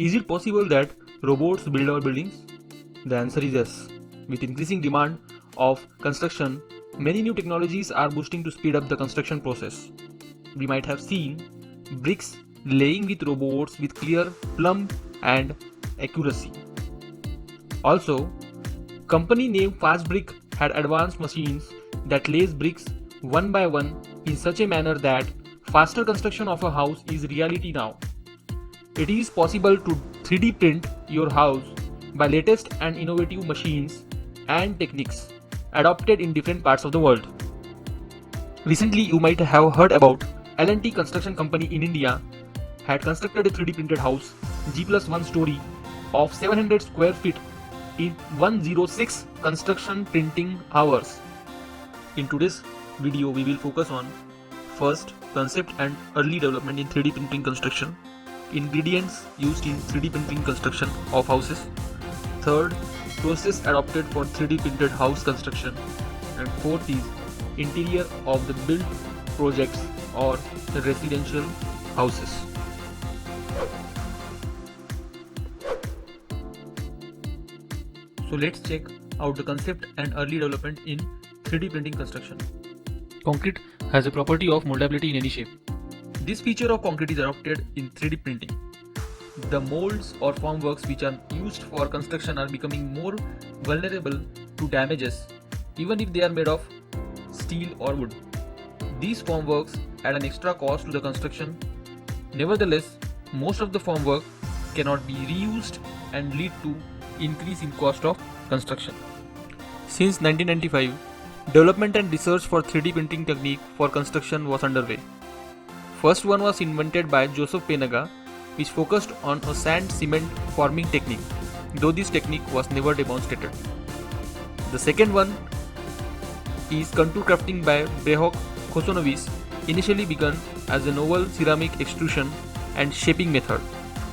Is it possible that robots build our buildings? The answer is yes. With increasing demand of construction, many new technologies are boosting to speed up the construction process. We might have seen bricks laying with robots with clear plumb and accuracy. Also, company named Fastbrick had advanced machines that lays bricks one by one in such a manner that faster construction of a house is reality now. It is possible to 3D print your house by latest and innovative machines and techniques adopted in different parts of the world. Recently, you might have heard about L&T Construction Company in India had constructed a 3D printed house G plus 1 story of 700 square feet in 106 construction printing hours. In today's video, we will focus on first, concept and early development in 3D printing construction, ingredients used in 3D printing construction of houses, third, process adopted for 3D printed house construction, and fourth is interior of the built projects or residential houses. So let's check out the concept and early development in 3D printing construction. Concrete has a property of moldability in any shape. This feature of concrete is adopted in 3D printing. The molds or formworks which are used for construction are becoming more vulnerable to damages even if they are made of steel or wood. These formworks add an extra cost to the construction. Nevertheless, most of the formwork cannot be reused and lead to increase in cost of construction. Since 1995, development and research for 3D printing technique for construction was underway. First one was invented by Joseph Penaga, which focused on a sand cement forming technique, though this technique was never demonstrated. The second one is contour crafting by Brehok Khosonovic, initially begun as a novel ceramic extrusion and shaping method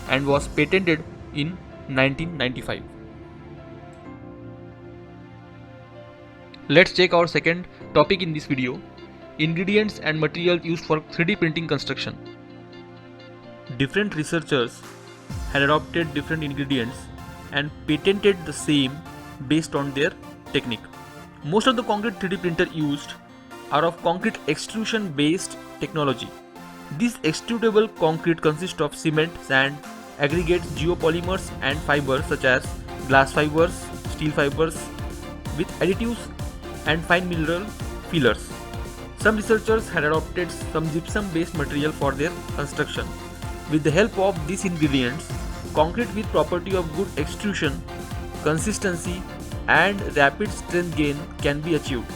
and was patented in 1995. Let's check our second topic in this video, ingredients and material used for 3D printing construction. Different researchers had adopted different ingredients and patented the same based on their technique. Most of the concrete 3D printer used are of concrete extrusion based technology. This extrudable concrete consists of cement, sand, aggregates, geopolymers and fibers such as glass fibers, steel fibers with additives and fine mineral fillers. Some researchers had adopted some gypsum based material for their construction. With the help of these ingredients, concrete with property of good extrusion, consistency and rapid strength gain can be achieved.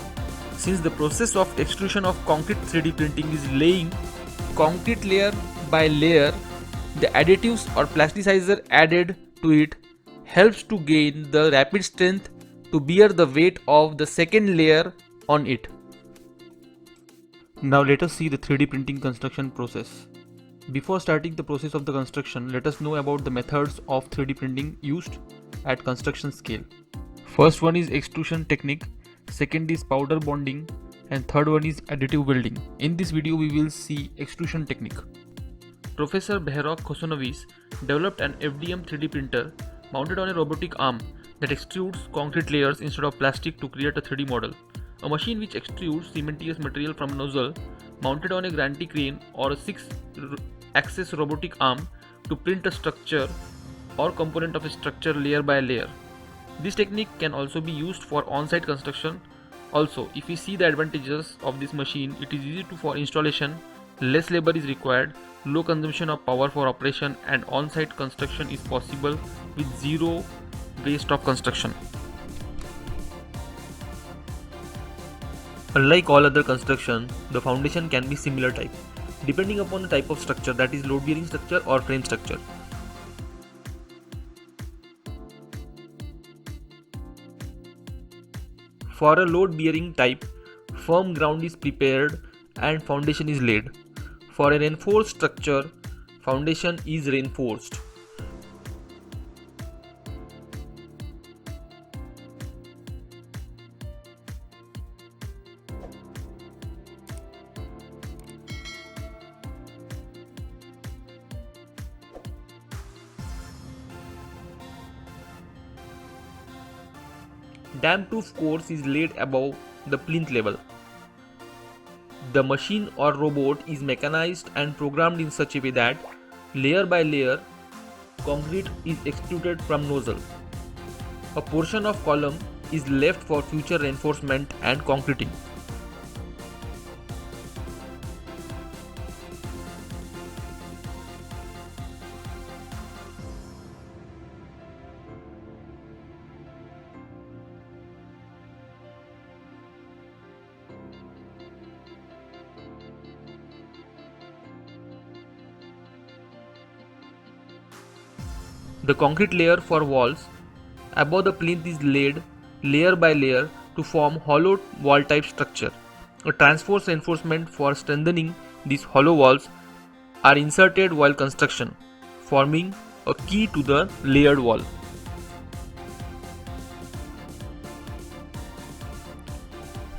Since the process of extrusion of concrete 3D printing is laying concrete layer by layer, the additives or plasticizer added to it helps to gain the rapid strength to bear the weight of the second layer on it. Now let us see the 3D printing construction process. Before starting the process of the construction, let us know about the methods of 3D printing used at construction scale. First one is extrusion technique, second is powder bonding, and third one is additive welding. In this video we will see extrusion technique. Professor Brehok Khosonovic developed an FDM 3D printer mounted on a robotic arm that extrudes concrete layers instead of plastic to create a 3D model. A machine which extrudes cementitious material from a nozzle mounted on a gantry crane or a 6-axis robotic arm to print a structure or component of a structure layer by layer. This technique can also be used for on-site construction. Also, if we see the advantages of this machine, it is easy for installation, less labor is required, low consumption of power for operation, and on-site construction is possible with zero waste of construction. Unlike all other construction, the foundation can be similar type, depending upon the type of structure, that is load bearing structure or frame structure. For a load bearing type, firm ground is prepared and foundation is laid. For a reinforced structure, foundation is reinforced. Dam-proof course is laid above the plinth level. The machine or robot is mechanized and programmed in such a way that layer by layer concrete is extruded from nozzle. A portion of column is left for future reinforcement and concreting. The concrete layer for walls above the plinth is laid layer by layer to form hollow wall type structure. A transverse reinforcement for strengthening these hollow walls are inserted while construction, forming a key to the layered wall.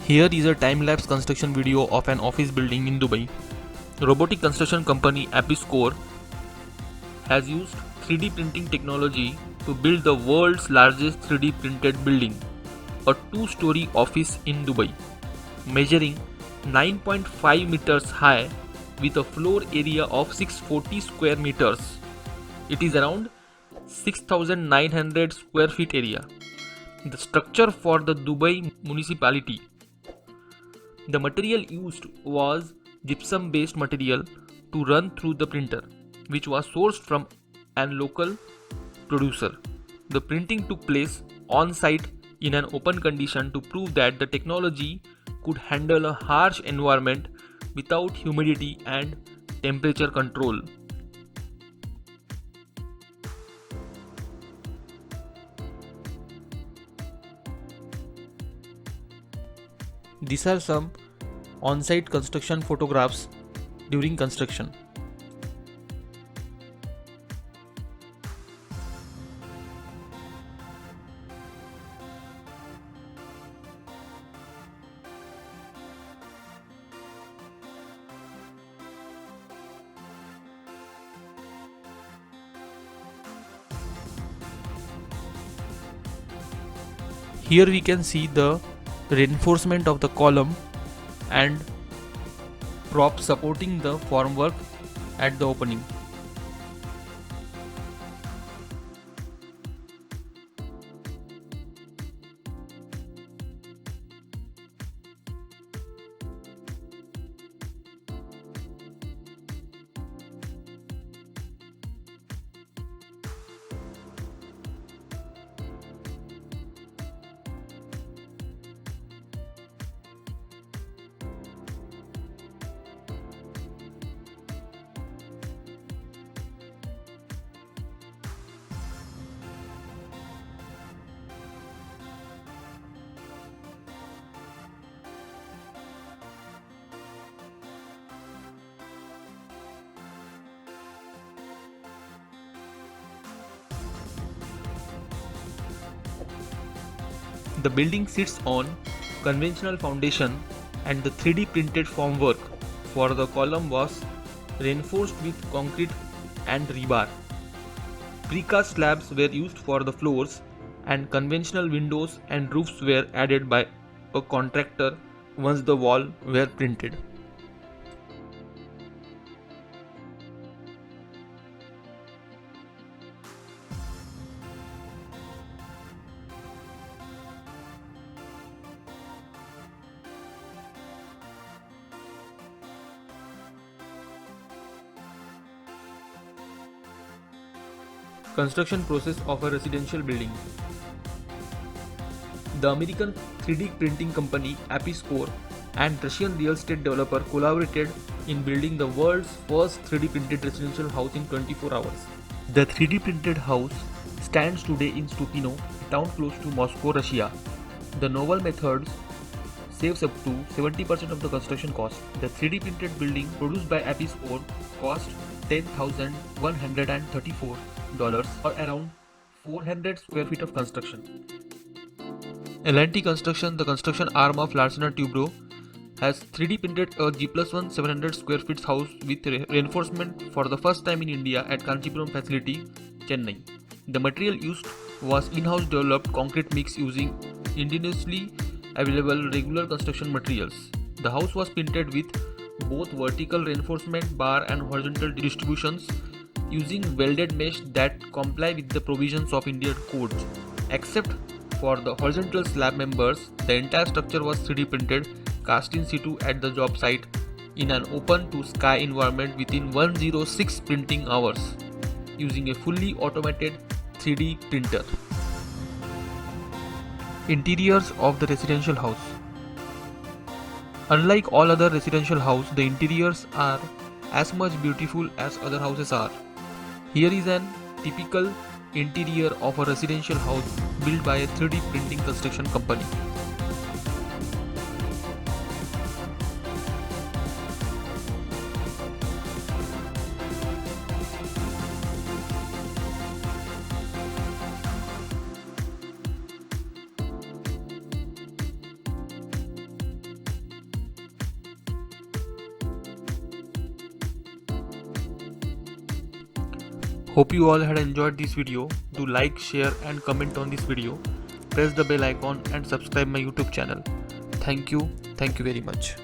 Here is a time-lapse construction video of an office building in Dubai. Robotic construction company Apiscore has used 3D printing technology to build the world's largest 3D printed building, a two-story office in Dubai, measuring 9.5 meters high with a floor area of 640 square meters. It is around 6,900 square feet area. The structure for the Dubai municipality. The material used was gypsum-based material to run through the printer, which was sourced from an local producer. The printing took place on-site in an open condition to prove that the technology could handle a harsh environment without humidity and temperature control. These are some on-site construction photographs during construction. Here we can see the reinforcement of the column and prop supporting the formwork at the opening. The building sits on conventional foundation and the 3D printed formwork for the column was reinforced with concrete and rebar. Precast slabs were used for the floors and conventional windows and roofs were added by a contractor once the walls were printed. Construction process of a residential building. The American 3D printing company Apiscore and Russian real estate developer collaborated in building the world's first 3D printed residential house in 24 hours. The 3D printed house stands today in Stupino, a town close to Moscow, Russia. The novel methods saves up to 70% of the construction cost. The 3D printed building produced by Apiscore cost $10,134 or around 400 square feet of construction. L&T Construction, the construction arm of Larsen & Toubro, has 3D printed a G+1 700 square feet house with reinforcement for the first time in India at Kanchipuram facility, Chennai. The material used was in-house developed concrete mix using indigenously available regular construction materials. The house was painted with both vertical reinforcement bar and horizontal distributions using welded mesh that comply with the provisions of Indian codes. Except for the horizontal slab members, the entire structure was 3D printed, cast in situ at the job site in an open to sky environment within 106 printing hours using a fully automated 3D printer. Interiors of the residential house. Unlike all other residential houses, the interiors are as much beautiful as other houses are. Here is an typical interior of a residential house built by a 3D printing construction company. Hope you all had enjoyed this video. Do like, share and comment on this video. Press the bell icon and subscribe my YouTube channel. Thank you very much.